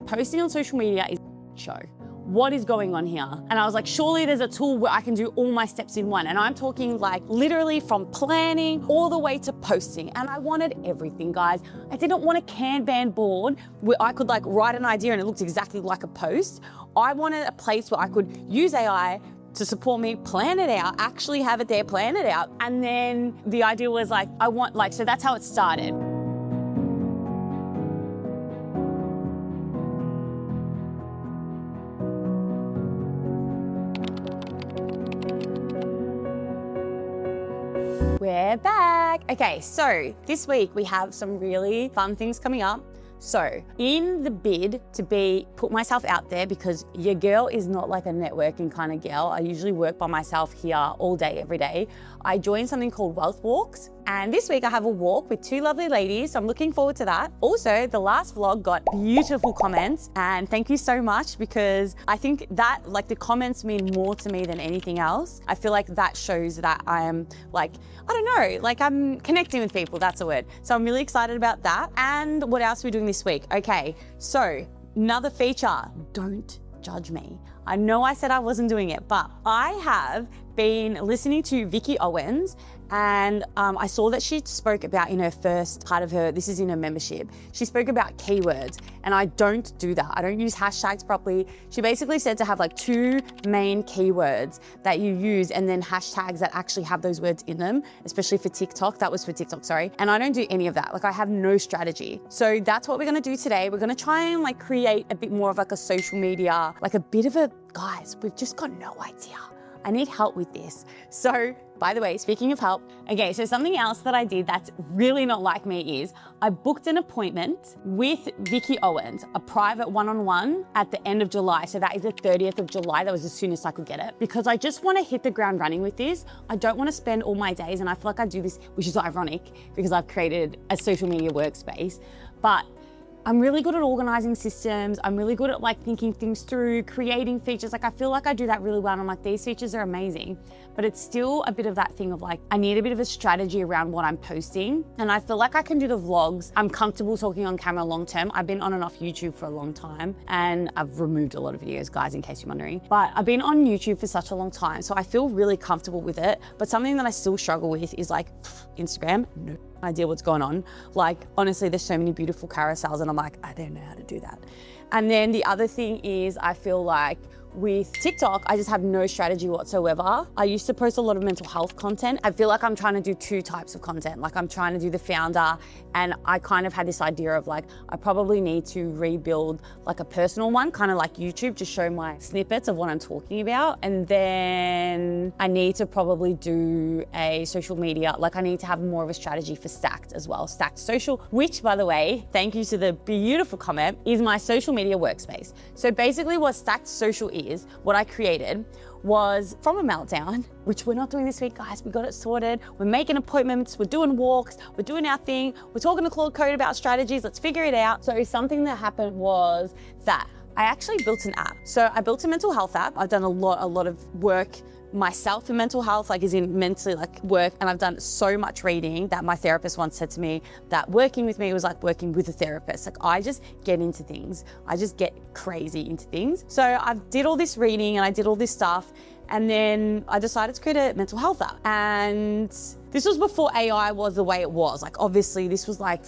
posting on social media is show. What is going on here? And I was like, surely there's a tool where I can do all my steps in one. And I'm talking like literally from planning all the way to posting. And I wanted everything, guys. I didn't want a Kanban board where I could like write an idea and it looked exactly like a post. I wanted a place where I could use AI to support me, plan it out, actually have it there, plan it out. And then the idea was like, so that's how it started. We're back. Okay, so this week we have some really fun things coming up. So in the bid to put myself out there, because your girl is not like a networking kind of girl. I usually work by myself here all day, every day. I joined something called Wealth Walks. And this week I have a walk with two lovely ladies. So I'm looking forward to that. Also, the last vlog got beautiful comments, and thank you so much, because I think that like the comments mean more to me than anything else. I feel like that shows that I am like, I don't know, like I'm connecting with people, that's the word. So I'm really excited about that. And what else are we doing this week? Okay, so another feature, don't judge me. I know I said I wasn't doing it, but I have been listening to Vicky Owens, and I saw that she spoke about in her first part of this is in her membership, she spoke about keywords, and I don't do that. I don't use hashtags properly. She basically said to have like 2 main keywords that you use, and then hashtags that actually have those words in them, especially for TikTok. That was for TikTok, sorry. And I don't do any of that. Like I have no strategy. So that's what we're gonna do today. We're gonna try and like create a bit more of like a social media, like a bit of a, guys, we've just got no idea. I need help with this. So, by the way, speaking of help, okay, so something else that I did that's really not like me is I booked an appointment with Vicky Owens, a private one-on-one at the end of July. So that is the 30th of July. That was as soon as I could get it, because I just want to hit the ground running with this. I don't want to spend all my days, and I feel like I do this, which is ironic because I've created a social media workspace, but I'm really good at organizing systems. I'm really good at like thinking things through, creating features. Like I feel like I do that really well. And I'm like, these features are amazing, but it's still a bit of that thing of like, I need a bit of a strategy around what I'm posting. And I feel like I can do the vlogs. I'm comfortable talking on camera long term. I've been on and off YouTube for a long time, and I've removed a lot of videos, guys, in case you're wondering, but I've been on YouTube for such a long time. So I feel really comfortable with it. But something that I still struggle with is like Instagram. No idea what's going on. Like, honestly, there's so many beautiful carousels and I'm like, I don't know how to do that. And then the other thing is I feel like with TikTok, I just have no strategy whatsoever. I used to post a lot of mental health content. I feel like I'm trying to do 2 types of content. Like I'm trying to do the founder, and I kind of had this idea of like, I probably need to rebuild like a personal one, kind of like YouTube, to show my snippets of what I'm talking about. And then I need to probably do a social media, like I need to have more of a strategy for Stacked as well. Stacked Social, which by the way, thank you to the beautiful comment, is my social media workspace. So basically what Stacked Social is, what I created was from a meltdown, which we're not doing this week, guys. We got it sorted. We're making appointments, we're doing walks, we're doing our thing. We're talking to Claude Code about strategies. Let's figure it out. So something that happened was that I actually built an app. So I built a mental health app. I've done a lot of work myself in mental health, like is in mentally like work, and I've done so much reading that my therapist once said to me that working with me was like working with a therapist. Like I just get into things. I just get crazy into things. So I did all this reading and I did all this stuff, and then I decided to create a mental health app. And this was before AI was the way it was. Like obviously this was like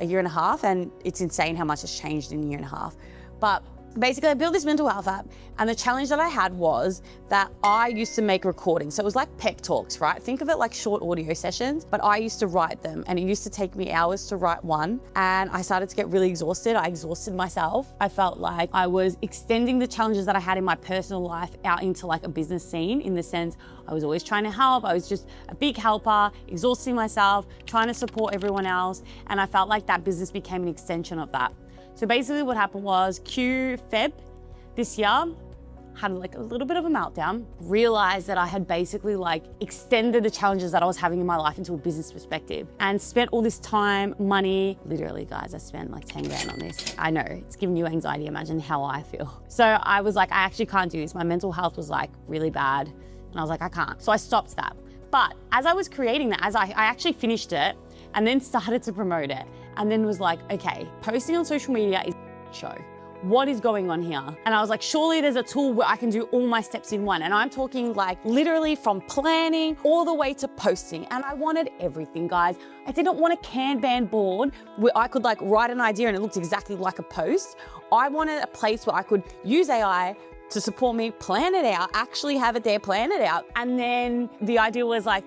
a year and a half, and it's insane how much has changed in a year and a half. But basically I built this mental health app, and the challenge that I had was that I used to make recordings. So it was like pep talks, right? Think of it like short audio sessions, but I used to write them, and it used to take me hours to write one. And I started to get really exhausted. I exhausted myself. I felt like I was extending the challenges that I had in my personal life out into like a business scene, in the sense I was always trying to help. I was just a big helper, exhausting myself, trying to support everyone else. And I felt like that business became an extension of that. So basically what happened was Feb this year, had like a little bit of a meltdown, realized that I had basically like extended the challenges that I was having in my life into a business perspective, and spent all this time, money, literally guys, I spent like 10 grand on this. I know, it's giving you anxiety, imagine how I feel. So I was like, I actually can't do this. My mental health was like really bad, and I was like, I can't. So I stopped that. But as I was creating that, as I actually finished it and then started to promote it, and then was like, okay, posting on social media is show. what is going on here? And I was like, surely there's a tool where I can do all my steps in one. And I'm talking like literally from planning all the way to posting. And I wanted everything, guys. I didn't want a Kanban board where I could like write an idea and it looked exactly like a post. I wanted a place where I could use AI to support me, plan it out, actually have it there, plan it out. And then the idea was like,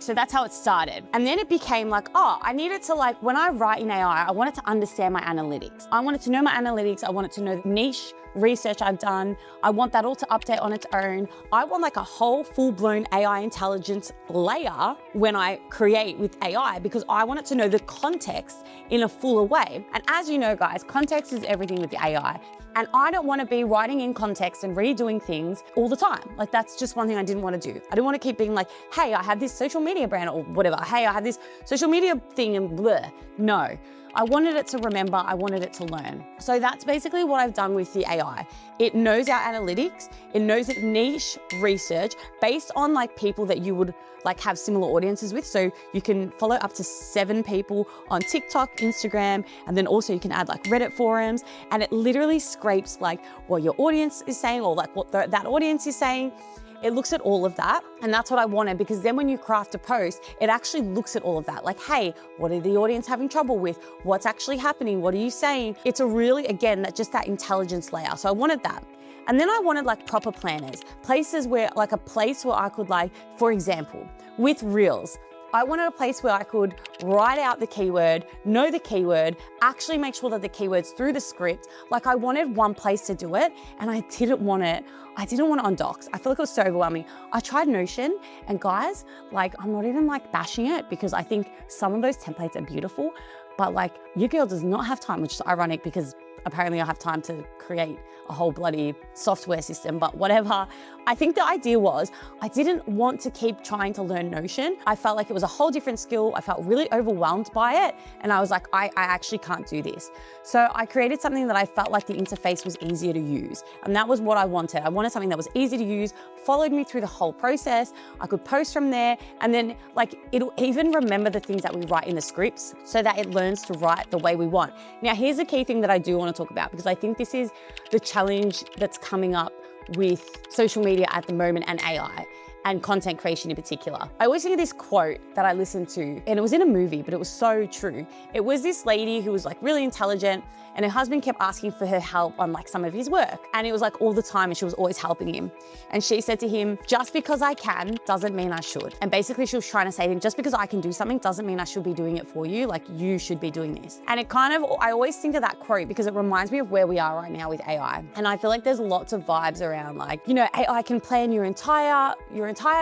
so that's how it started. And then it became like, I needed to like, when I write in AI, I wanted to understand my analytics. I wanted to know my analytics. I wanted to know the niche research I've done. I want that all to update on its own. I want like a whole full-blown AI intelligence layer when I create with AI, because I want it to know the context in a fuller way. And as you know, guys, context is everything with the AI. And I don't want to be writing in context and redoing things all the time. Like that's just one thing I didn't want to do. I didn't want to keep being like, hey, I have this social media brand or whatever. Hey, I have this social media thing and blah. No, I wanted it to remember, I wanted it to learn. So that's basically what I've done with the AI. It knows our analytics, it knows its niche research based on like people that you would like have similar audiences with. So you can follow up to 7 people on TikTok, Instagram, and then also you can add like Reddit forums, and it literally scrapes like what your audience is saying or like what that audience is saying. It looks at all of that, and that's what I wanted, because then when you craft a post, it actually looks at all of that. Like, hey, what are the audience having trouble with? What's actually happening? What are you saying? It's a really, again, that intelligence layer. So I wanted that. And then I wanted like proper planners, places where like a place where I could like, for example, with Reels, I wanted a place where I could write out the keyword, know the keyword, actually make sure that the keyword's through the script. Like I wanted one place to do it, and I didn't want it on Docs. I feel like it was so overwhelming. I tried Notion, and guys, like I'm not even like bashing it, because I think some of those templates are beautiful, but like your girl does not have time, which is ironic because apparently I have time to create a whole bloody software system, but whatever. I think the idea was I didn't want to keep trying to learn Notion. I felt like it was a whole different skill. I felt really overwhelmed by it. And I was like, I actually can't do this. So I created something that I felt like the interface was easier to use. And that was what I wanted. I wanted something that was easy to use, followed me through the whole process. I could post from there. And then like, it'll even remember the things that we write in the scripts so that it learns to write the way we want. Now, here's a key thing that I do want to talk about, because I think this is the challenge that's coming up with social media at the moment and AI and content creation in particular. I always think of this quote that I listened to, and it was in a movie, but it was so true. It was this lady who was like really intelligent, and her husband kept asking for her help on like some of his work. And it was like all the time, and she was always helping him. And she said to him, just because I can doesn't mean I should. And basically she was trying to say to him, just because I can do something doesn't mean I should be doing it for you. Like you should be doing this. And it kind of, I always think of that quote because it reminds me of where we are right now with AI. And I feel like there's lots of vibes around like, you know, AI can plan your entire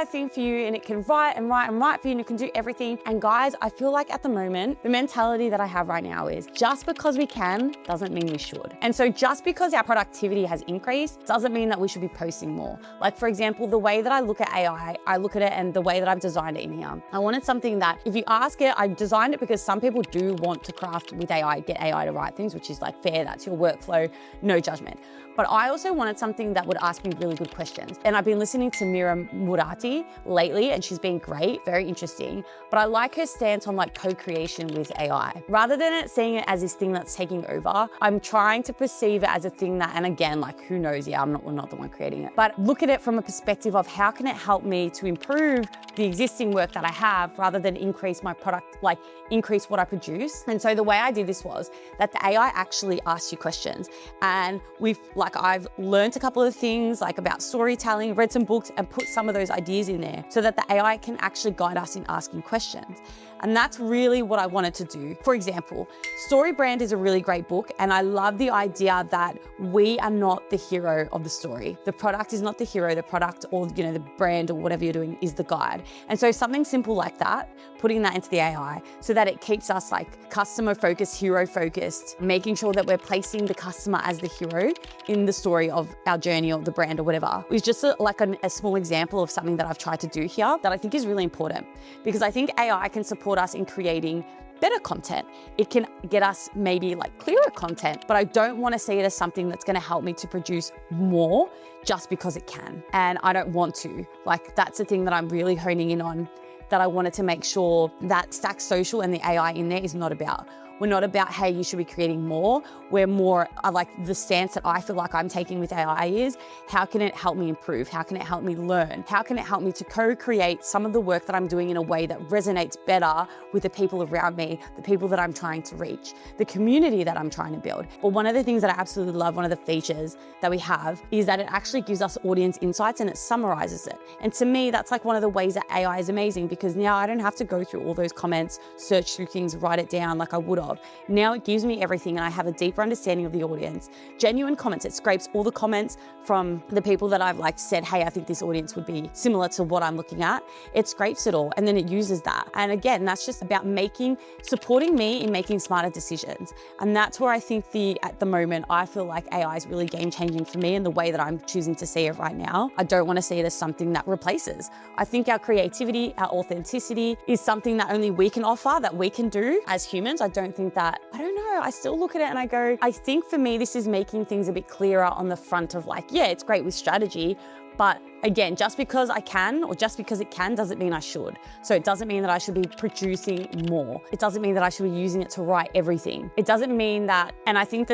thing for you, and it can write and write and write for you, and it can do everything. And guys, I feel like at the moment, the mentality that I have right now is just because we can doesn't mean we should. And so just because our productivity has increased doesn't mean that we should be posting more. Like for example, the way that I look at AI, I look at it and the way that I've designed it in here. I wanted something that if you ask it, I designed it because some people do want to craft with AI, get AI to write things, which is like fair, that's your workflow, no judgment. But I also wanted something that would ask me really good questions. And I've been listening to Mira Murati lately, and she's been great, very interesting. But I like her stance on like co-creation with AI. Rather than it seeing it as this thing that's taking over, I'm trying to perceive it as a thing that, and again, like who knows, yeah, we're not the one creating it, but look at it from a perspective of how can it help me to improve the existing work that I have rather than increase my product, like increase what I produce. And so the way I did this was that the AI actually asks you questions. And I've learned a couple of things like about storytelling, read some books, and put some of those ideas in there so that the AI can actually guide us in asking questions. And that's really what I wanted to do. For example, Story Brand is a really great book, and I love the idea that we are not the hero of the story. The product is not the hero, the product or the brand or whatever you're doing is the guide. And so something simple like that, putting that into the AI so that it keeps us like customer focused, hero focused, making sure that we're placing the customer as the hero in the story of our journey or the brand or whatever, is just a small example of something that I've tried to do here that I think is really important, because I think AI can support us in creating better content. It can get us maybe like clearer content, but I don't want to see it as something that's going to help me to produce more just because it can. And I don't want to. Like that's the thing that I'm really honing in on, that I wanted to make sure that Stack Social and the AI in there is not about. We're not about, hey, you should be creating more. We're more like the stance that I feel like I'm taking with AI is, how can it help me improve? How can it help me learn? How can it help me to co-create some of the work that I'm doing in a way that resonates better with the people around me, the people that I'm trying to reach, the community that I'm trying to build. But one of the things that I absolutely love, one of the features that we have, is that it actually gives us audience insights and it summarizes it. And to me, that's like one of the ways that AI is amazing, because now I don't have to go through all those comments, search through things, write it down like I would have. Now it gives me everything and I have a deeper understanding of the audience. Genuine comments, it scrapes all the comments from the people that I've like said, hey, I think this audience would be similar to what I'm looking at. It scrapes it all and then it uses that. And again, that's just about supporting me in making smarter decisions. And that's where I think at the moment, I feel like AI is really game changing for me in the way that I'm choosing to see it right now. I don't want to see it as something that replaces. I think our creativity, our authenticity is something that only we can offer, that we can do as humans. I don't think that, I don't know, I still look at it and I go, I think for me, this is making things a bit clearer on the front of like, yeah, it's great with strategy, but again, just because I can or just because it can doesn't mean I should. So it doesn't mean that I should be producing more. It doesn't mean that I should be using it to write everything. It doesn't mean that, and I think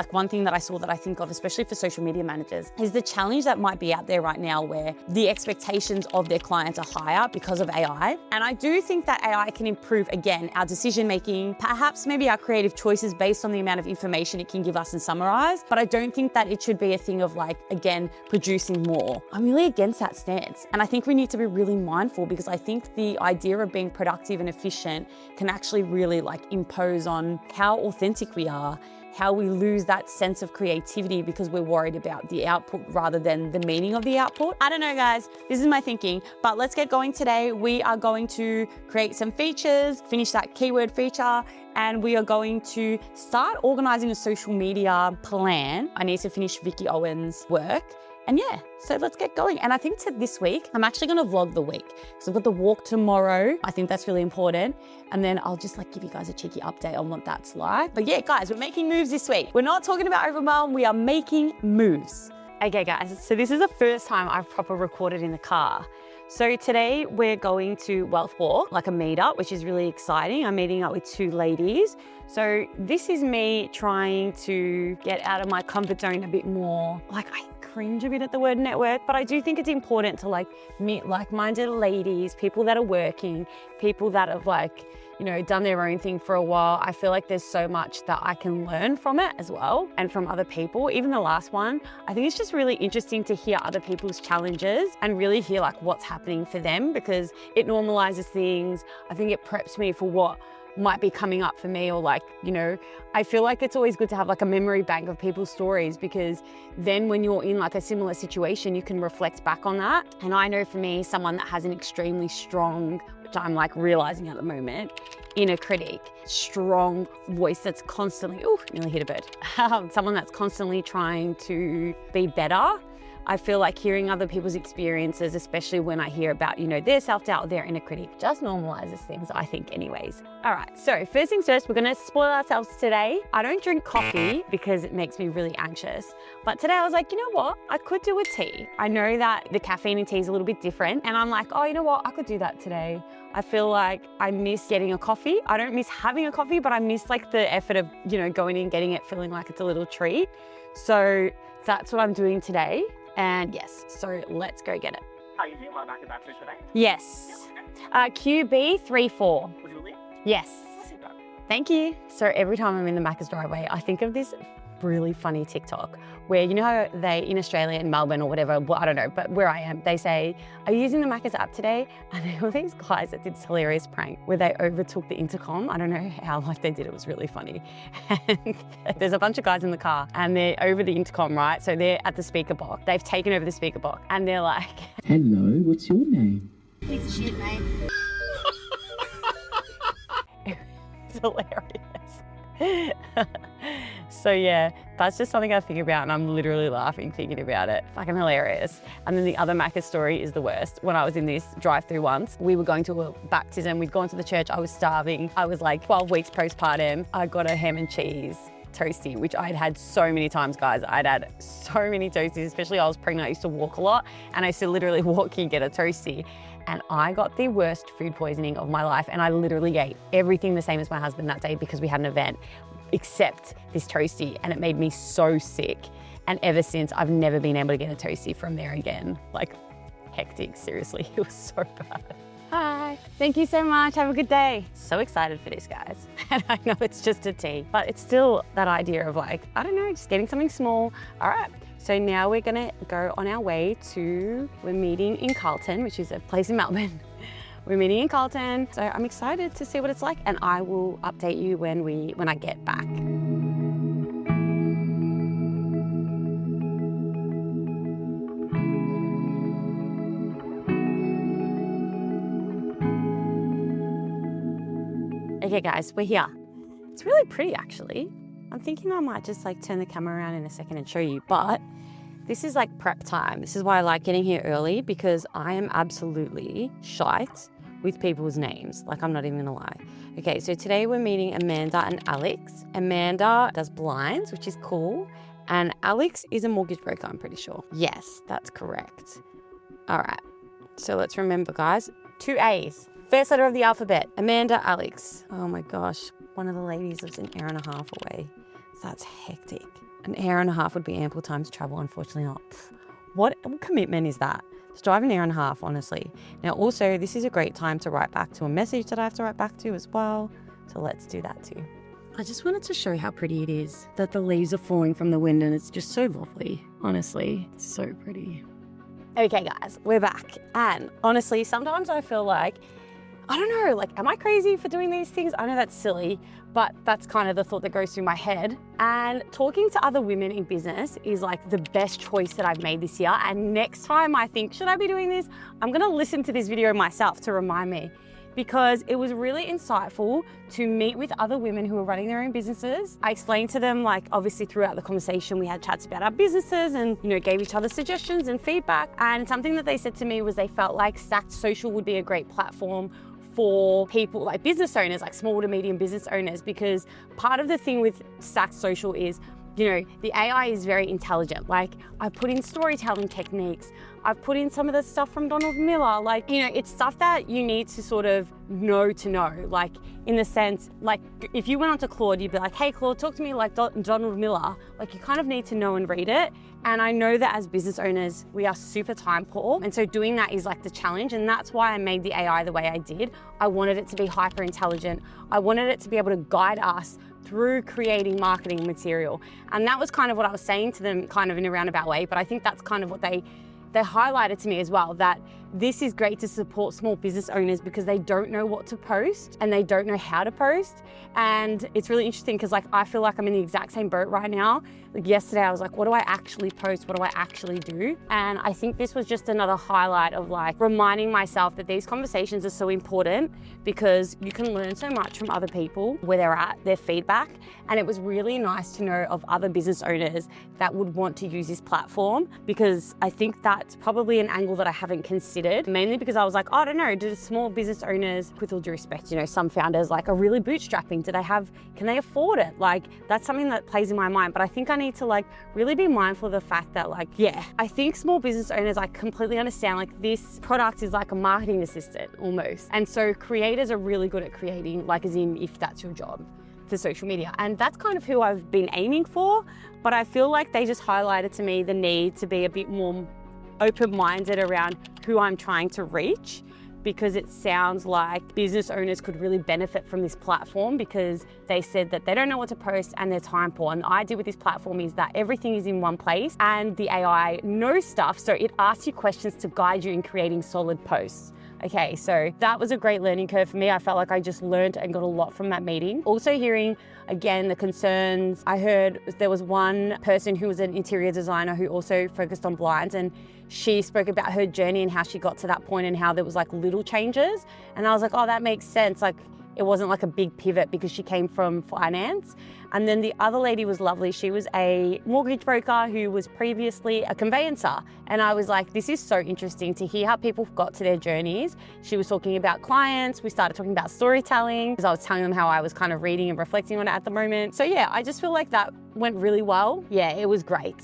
one thing that I saw that I think of, especially for social media managers, is the challenge that might be out there right now where the expectations of their clients are higher because of AI. And I do think that AI can improve, again, our decision-making, perhaps maybe our creative choices based on the amount of information it can give us and summarize. But I don't think that it should be a thing of like, again, producing more. I'm really against that stance. And I think we need to be really mindful, because I think the idea of being productive and efficient can actually really like impose on how authentic we are, how we lose that sense of creativity because we're worried about the output rather than the meaning of the output. I don't know, guys, this is my thinking, but let's get going today. We are going to create some features, finish that keyword feature, and we are going to start organizing a social media plan. I need to finish Vicky Owens' work. And yeah, so let's get going. And I think this week, I'm actually gonna vlog the week. So I've got the walk tomorrow. I think that's really important. And then I'll just like give you guys a cheeky update on what that's like. But yeah, guys, we're making moves this week. We're not talking about overwhelm, we are making moves. Okay guys, so this is the first time I've proper recorded in the car. So today we're going to Wealth Walk, like a meetup, which is really exciting. I'm meeting up with 2 ladies. So this is me trying to get out of my comfort zone a bit more. Like I cringe a bit at the word network, but I do think it's important to like meet like-minded ladies, people that are working, people that have like, you know, done their own thing for a while. I feel like there's so much that I can learn from it as well, and from other people. Even the last one, I think it's just really interesting to hear other people's challenges and really hear like what's happening for them, because it normalizes things. I think it preps me for what might be coming up for me, or like, you know, I feel like it's always good to have like a memory bank of people's stories, because then when you're in like a similar situation, you can reflect back on that. And I know for me, someone that has an extremely strong, which I'm like realizing at the moment, inner critic, strong voice that's constantly, oh, nearly hit a bird. Someone that's constantly trying to be better. I feel like hearing other people's experiences, especially when I hear about, you know, their self-doubt or their inner critic, just normalizes things, I think anyways. All right, so first things first, we're gonna spoil ourselves today. I don't drink coffee because it makes me really anxious. But today I was like, you know what? I could do a tea. I know that the caffeine in tea is a little bit different. And I'm like, oh, you know what? I could do that today. I feel like I miss getting a coffee. I don't miss having a coffee, but I miss like the effort of, you know, going in, getting it, feeling like it's a little treat. So that's what I'm doing today. And yes, so let's go get it. Are you doing my back and back food today? Yes. QB34. Would you leave? Yes. Thank you. So every time I'm in the Macca's driveway, I think of this really funny TikTok where, you know how they, in Australia, in Melbourne or whatever, well, I don't know, but where I am, they say, are you using the Macca's app today? And there were these guys that did this hilarious prank where they overtook the intercom. I don't know how like they did it. It was really funny. And there's a bunch of guys in the car and they're over the intercom, right? So they're at the speaker box. They've taken over the speaker box and they're like, hello, what's your name? Piece of shit, mate. it's hilarious. So yeah, that's just something I think about and I'm literally laughing thinking about it. Fucking hilarious. And then the other Macca's story is the worst. When I was in this drive-through once, we were going to a baptism. We'd gone to the church. I was starving. I was like 12 weeks postpartum. I got a ham and cheese toastie, which I'd had so many times, guys. I'd had so many toasties, especially I was pregnant. I used to walk a lot and I used to literally walk in, get a toastie. and I got the worst food poisoning of my life, and I literally ate everything the same as my husband that day because we had an event, except this toastie, and it made me so sick. And ever since, I've never been able to get a toastie from there again. Like, hectic, seriously, it was so bad. Hi, thank you so much, have a good day. So excited for this, guys. And I know it's just a tea, but it's still that idea of like, I don't know, just getting something small. All right, so now we're gonna go on our way we're meeting in Carlton, which is a place in Melbourne. We're meeting in Carlton, so I'm excited to see what it's like, and I will update you when I get back. Okay guys, we're here. It's really pretty actually. I'm thinking I might just like turn the camera around in a second and show you, but this is like prep time. This is why I like getting here early, because I am absolutely shite with people's names. Like, I'm not even gonna lie. Okay, so today we're meeting Amanda and Alex. Amanda does blinds, which is cool. And Alex is a mortgage broker, I'm pretty sure. Yes, that's correct. All right, so let's remember guys, 2 A's. First letter of the alphabet, Amanda, Alex. Oh my gosh, one of the ladies lives an hour and a half away. That's hectic. An hour and a half would be ample time to travel, unfortunately not. What commitment is that? To drive an hour and a half, honestly. Now also, this is a great time to write back to a message that I have to write back to as well. So let's do that too. I just wanted to show how pretty it is, that the leaves are falling from the wind and it's just so lovely. Honestly, it's so pretty. Okay guys, we're back. And honestly, sometimes I feel like, I don't know, like, am I crazy for doing these things? I know that's silly, but that's kind of the thought that goes through my head. And talking to other women in business is like the best choice that I've made this year. And next time I think, should I be doing this? I'm gonna listen to this video myself to remind me, because it was really insightful to meet with other women who are running their own businesses. I explained to them, like, obviously throughout the conversation, we had chats about our businesses and, you know, gave each other suggestions and feedback. And something that they said to me was they felt like Stacked Social would be a great platform for people like business owners, like small to medium business owners, because part of the thing with Stacked Social is, you know, the AI is very intelligent. Like, I put in storytelling techniques, I've put in some of the stuff from Donald Miller, like, you know, it's stuff that you need to sort of know to know, like, in the sense, like, if you went onto Claude, you'd be like, hey Claude, talk to me like Donald Miller. Like, you kind of need to know and read it. And I know that as business owners, we are super time poor. And so doing that is like the challenge. And that's why I made the AI the way I did. I wanted it to be hyper intelligent. I wanted it to be able to guide us through creating marketing material. And that was kind of what I was saying to them, kind of in a roundabout way, but I think that's kind of what they highlighted to me as well, that this is great to support small business owners because they don't know what to post and they don't know how to post. And it's really interesting because, like, I feel like I'm in the exact same boat right now. Like, yesterday I was like, what do I actually post? What do I actually do? And I think this was just another highlight of, like, reminding myself that these conversations are so important because you can learn so much from other people, where they're at, their feedback. And it was really nice to know of other business owners that would want to use this platform, because I think that's probably an angle that I haven't considered, mainly because I was like, oh, I don't know, do small business owners, with all due respect, you know, some founders like are really bootstrapping. Can they afford it? Like, that's something that plays in my mind. But I think I need to, like, really be mindful of the fact that, like, yeah, I think small business owners, I completely understand, like, this product is like a marketing assistant almost. And so creators are really good at creating, like, as in if that's your job, for social media. And that's kind of who I've been aiming for. But I feel like they just highlighted to me the need to be a bit more open-minded around who I'm trying to reach, because it sounds like business owners could really benefit from this platform, because they said that they don't know what to post and they're time poor. And the idea with this platform is that everything is in one place and the AI knows stuff, so it asks you questions to guide you in creating solid posts. Okay, so that was a great learning curve for me. I felt like I just learned and got a lot from that meeting. Also hearing, again, the concerns. I heard there was one person who was an interior designer who also focused on blinds, and she spoke about her journey and how she got to that point and how there was like little changes. And I was like, oh, that makes sense. Like, it wasn't like a big pivot because she came from finance. And then the other lady was lovely. She was a mortgage broker who was previously a conveyancer. And I was like, this is so interesting to hear how people got to their journeys. She was talking about clients. We started talking about storytelling because I was telling them how I was kind of reading and reflecting on it at the moment. So yeah, I just feel like that went really well. Yeah, it was great.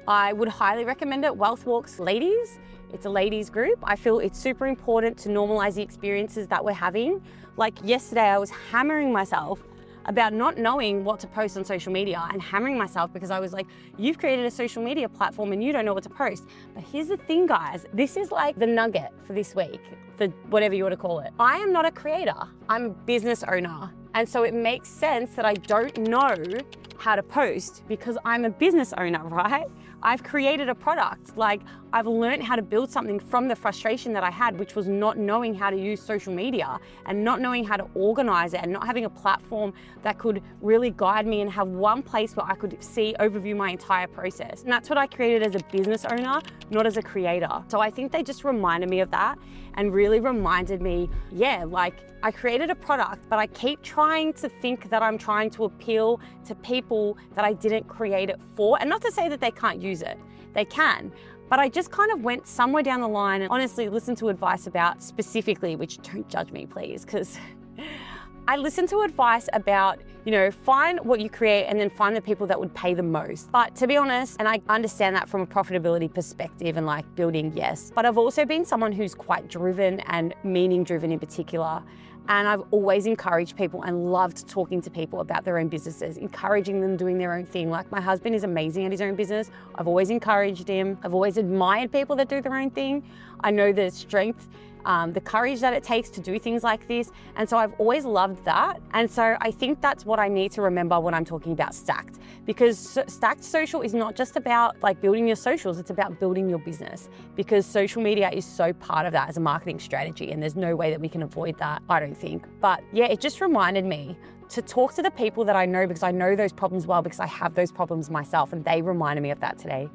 I would highly recommend it. Wealth Walks Ladies. It's a ladies group. I feel it's super important to normalize the experiences that we're having. Like yesterday, I was hammering myself about not knowing what to post on social media and hammering myself because I was like, you've created a social media platform and you don't know what to post. But here's the thing, guys, this is like the nugget for this week, for whatever you want to call it. I am not a creator, I'm a business owner. And so it makes sense that I don't know how to post because I'm a business owner, right? I've created a product. Like, I've learned how to build something from the frustration that I had, which was not knowing how to use social media and not knowing how to organize it and not having a platform that could really guide me and have one place where I could overview my entire process. And that's what I created as a business owner, not as a creator. So I think they just reminded me of that and really reminded me, yeah, like I created a product, but I keep trying to think that I'm trying to appeal to people that I didn't create it for. And not to say that they can't use it, they can. But I just kind of went somewhere down the line and honestly listened to advice about specifically, which don't judge me, please, because I listened to advice about, find what you create and then find the people that would pay the most. But to be honest, and I understand that from a profitability perspective and like building, yes, but I've also been someone who's quite driven and meaning driven in particular. And I've always encouraged people and loved talking to people about their own businesses, encouraging them doing their own thing. Like my husband is amazing at his own business. I've always encouraged him. I've always admired people that do their own thing. I know the strength, the courage that it takes to do things like this. And so I've always loved that. And so I think that's what I need to remember when I'm talking about Stacked, because Stacked Social is not just about like building your socials, it's about building your business, because social media is so part of that as a marketing strategy. And there's no way that we can avoid that, I don't think. But yeah, it just reminded me to talk to the people that I know, because I know those problems well, because I have those problems myself, and they reminded me of that today.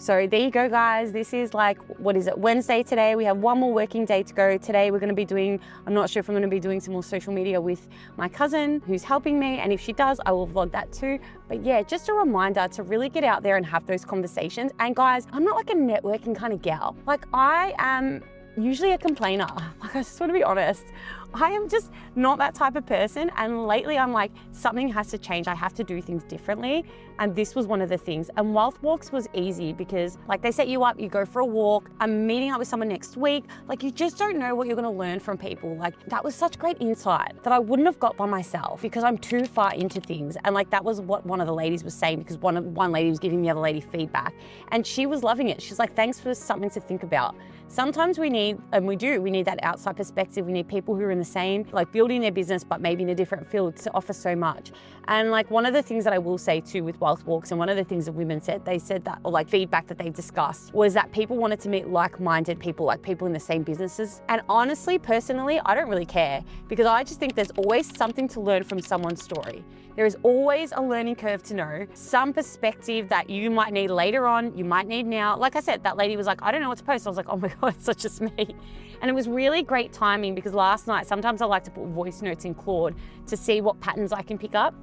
So there you go, guys. This is like, Wednesday today. We have one more working day to go. Today we're gonna be doing, I'm not sure if I'm gonna be doing some more social media with my cousin who's helping me. And if she does, I will vlog that too. But yeah, just a reminder to really get out there and have those conversations. And guys, I'm not like a networking kind of gal. Like I am usually a complainer. Like I just wanna be honest. I am just not that type of person. And lately I'm like, something has to change. I have to do things differently. And this was one of the things. And Wealth Walks was easy because like they set you up, you go for a walk. I'm meeting up with someone next week. Like you just don't know what you're gonna learn from people. Like that was such great insight that I wouldn't have got by myself because I'm too far into things. And like that was what one of the ladies was saying, because one lady was giving the other lady feedback and she was loving it. She's like, thanks for something to think about. Sometimes we need, and we need that outside perspective. We need people who are in the same, like building their business, but maybe in a different field to offer so much. And like one of the things that I will say too with Wealth Walks, and one of the things that women said, they said that, or like feedback that they've discussed, was that people wanted to meet like-minded people, like people in the same businesses. And honestly, personally, I don't really care, because I just think there's always something to learn from someone's story. There is always a learning curve to know, some perspective that you might need later on, you might need now. Like I said, that lady was like, I don't know what to post. I was like, oh my God, it's not just me. And it was really great timing, because last night, sometimes I like to put voice notes in Claude to see what patterns I can pick up.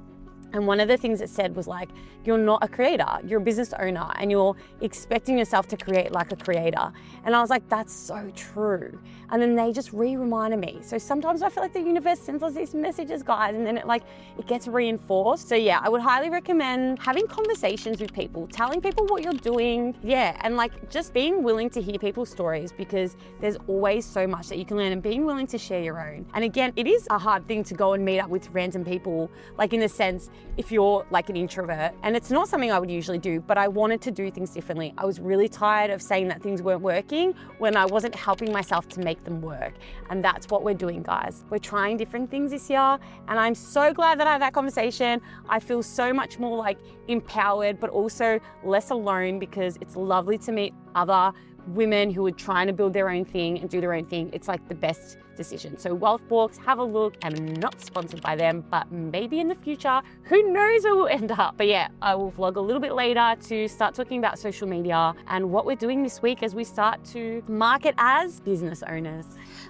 And one of the things it said was like, you're not a creator, you're a business owner, and you're expecting yourself to create like a creator. And I was like, that's so true. And then they just reminded me. So sometimes I feel like the universe sends us these messages, guys, and then it gets reinforced. So yeah, I would highly recommend having conversations with people, telling people what you're doing. Yeah, and like just being willing to hear people's stories, because there's always so much that you can learn, and being willing to share your own. And again, it is a hard thing to go and meet up with random people, like in the sense, if you're like an introvert, and it's not something I would usually do, but I wanted to do things differently. I was really tired of saying that things weren't working when I wasn't helping myself to make them work. And that's what we're doing, guys. We're trying different things this year, and I'm so glad that I had that conversation. I feel so much more like empowered, but also less alone, because it's lovely to meet other women who are trying to build their own thing and do their own thing. It's like the best decision. So Wealth Walks, have a look. I'm not sponsored by them, but maybe in the future, who knows where we'll end up. But yeah, I will vlog a little bit later to start talking about social media and what we're doing this week as we start to market as business owners.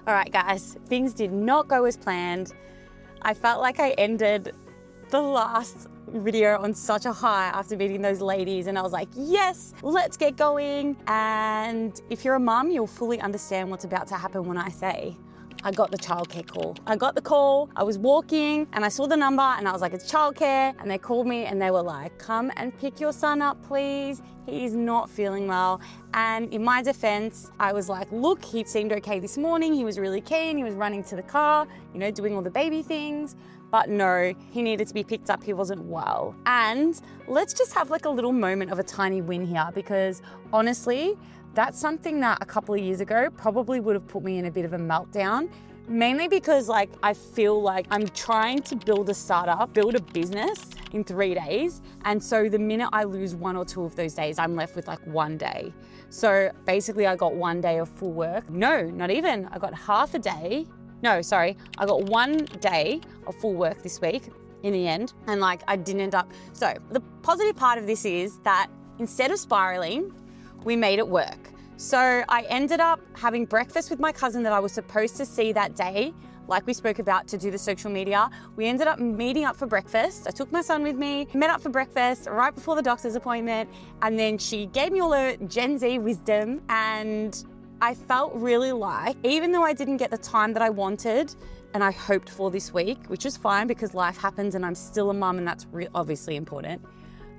All right, guys, things did not go as planned. I felt like I ended the last video on such a high after meeting those ladies, and I was like, yes, let's get going. And if you're a mum, you'll fully understand what's about to happen when I say I got the childcare call. I got the call, I was walking and I saw the number and I was like, it's childcare. And they called me and they were like, come and pick your son up, please. He's not feeling well. And in my defense, I was like, look, he seemed okay this morning. He was really keen. He was running to the car, you know, doing all the baby things. But no, he needed to be picked up. He wasn't well. And let's just have like a little moment of a tiny win here, because honestly, that's something that a couple of years ago probably would have put me in a bit of a meltdown. Mainly because like I feel like I'm trying to build a startup, build a business in 3 days. And so the minute I lose 1 or 2 of those days, I'm left with like 1 day. So basically I got 1 day of full work. No, not even. I got half a day. No, sorry. I got 1 day of full work this week in the end. And like I didn't end up. So the positive part of this is that instead of spiraling, we made it work. So I ended up having breakfast with my cousin that I was supposed to see that day, like we spoke about, to do the social media. We ended up meeting up for breakfast. I took my son with me, met up for breakfast right before the doctor's appointment. And then she gave me all her Gen Z wisdom. And I felt really like, even though I didn't get the time that I wanted and I hoped for this week, which is fine because life happens and I'm still a mum and that's obviously important.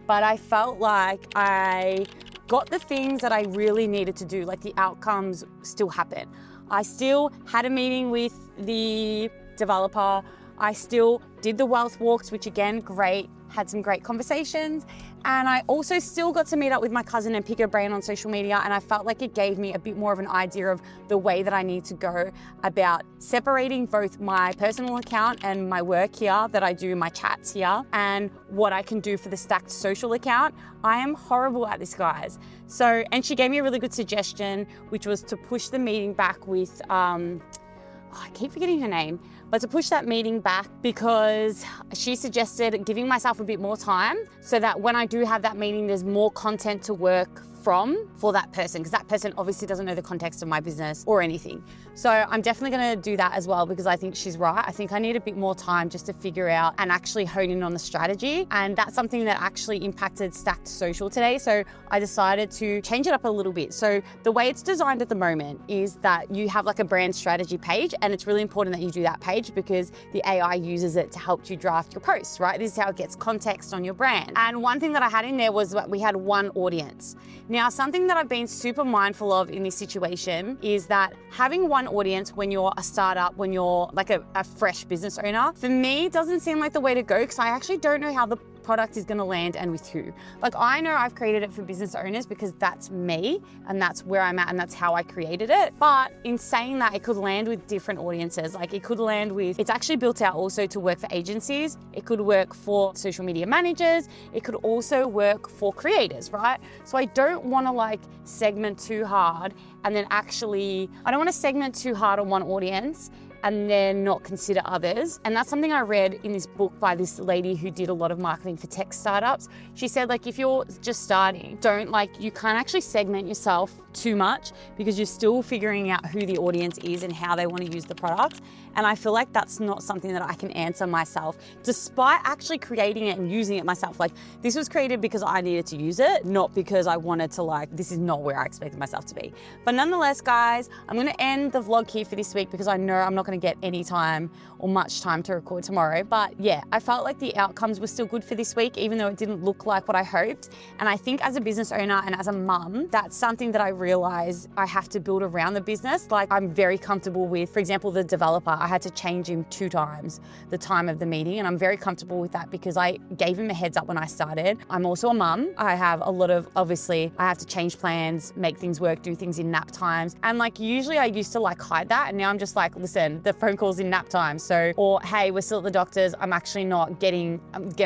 But I felt like I got the things that I really needed to do, like the outcomes still happen. I still had a meeting with the developer. I still did the wealth walks, which again, great, had some great conversations. And I also still got to meet up with my cousin and pick her brain on social media. And I felt like it gave me a bit more of an idea of the way that I need to go about separating both my personal account and my work here that I do, my chats here, and what I can do for the Stacked social account. I am horrible at this, guys. So, and she gave me a really good suggestion, which was to push the meeting back with, I keep forgetting her name, but to push that meeting back because she suggested giving myself a bit more time so that when I do have that meeting, there's more content to work from for that person, because that person obviously doesn't know the context of my business or anything. So I'm definitely going to do that as well, because I think she's right. I think I need a bit more time just to figure out and actually hone in on the strategy. And that's something that actually impacted Stacked Social today. So I decided to change it up a little bit. So the way it's designed at the moment is that you have like a brand strategy page, and it's really important that you do that page because the AI uses it to help you draft your posts, right? This is how it gets context on your brand. And one thing that I had in there was that we had one audience. Now, something that I've been super mindful of in this situation is that having one audience when you're a startup, when you're like a fresh business owner, for me, doesn't seem like the way to go, because I actually don't know how the product is going to land and with who. Like, I know I've created it for business owners because that's me and that's where I'm at and that's how I created it. But in saying that, it could land with different audiences. Like, it could land with, it's actually built out also to work for agencies. It could work for social media managers. It could also work for creators, right? So I don't want to like segment too hard and then actually, I don't want to segment too hard on one audience and then not consider others. And that's something I read in this book by this lady who did a lot of marketing for tech startups. She said, like, if you're just starting, you can't actually segment yourself too much because you're still figuring out who the audience is and how they want to use the product. And I feel like that's not something that I can answer myself, despite actually creating it and using it myself. Like, this was created because I needed to use it, not because I wanted to, like, this is not where I expected myself to be. But nonetheless, guys, I'm going to end the vlog here for this week because I know I'm not going to get any time or much time to record tomorrow. But yeah, I felt like the outcomes were still good for this week, even though it didn't look like what I hoped. And I think as a business owner and as a mum, that's something that I realize I have to build around the business. Like, I'm very comfortable with, for example, the developer. I had to change him 2 times the time of the meeting. And I'm very comfortable with that because I gave him a heads up when I started. I'm also a mum. I have a lot of, obviously, I have to change plans, make things work, do things in nap times. And like, usually I used to like hide that. And now I'm just like, listen, the phone call's in nap time. So, or hey, we're still at the doctor's. I'm actually not I'm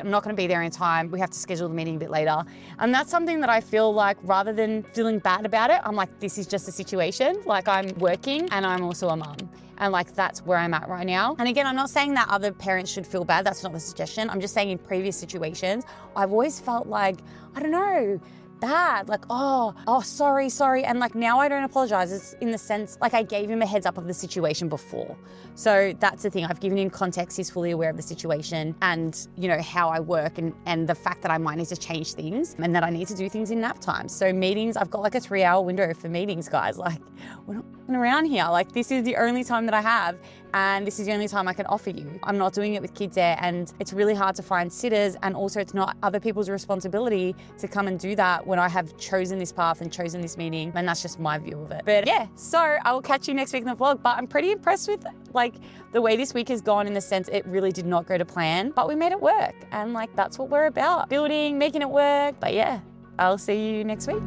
not going to be there in time. We have to schedule the meeting a bit later. And that's something that I feel like, rather than feeling bad about it, I'm like, this is just a situation. Like, I'm working and I'm also a mum. And like, that's where I'm at right now. And again, I'm not saying that other parents should feel bad. That's not the suggestion. I'm just saying in previous situations, I've always felt like, I don't know, bad. Like, oh, sorry. And like now I don't apologize. It's in the sense, like I gave him a heads up of the situation before. So that's the thing. I've given him context. He's fully aware of the situation and, you know, how I work and the fact that I might need to change things and that I need to do things in nap time. So meetings, I've got like a 3-hour window for meetings, guys. Like, we're not around here. Like, this is the only time that I have and this is the only time I can offer you. I'm not doing it with kids there and it's really hard to find sitters, and also it's not other people's responsibility to come and do that when I have chosen this path and chosen this meeting, and that's just my view of it. But yeah, so I will catch you next week in the vlog, but I'm pretty impressed with like the way this week has gone, in the sense it really did not go to plan, but we made it work, and like that's what we're about, building, making it work. But yeah, I'll see you next week.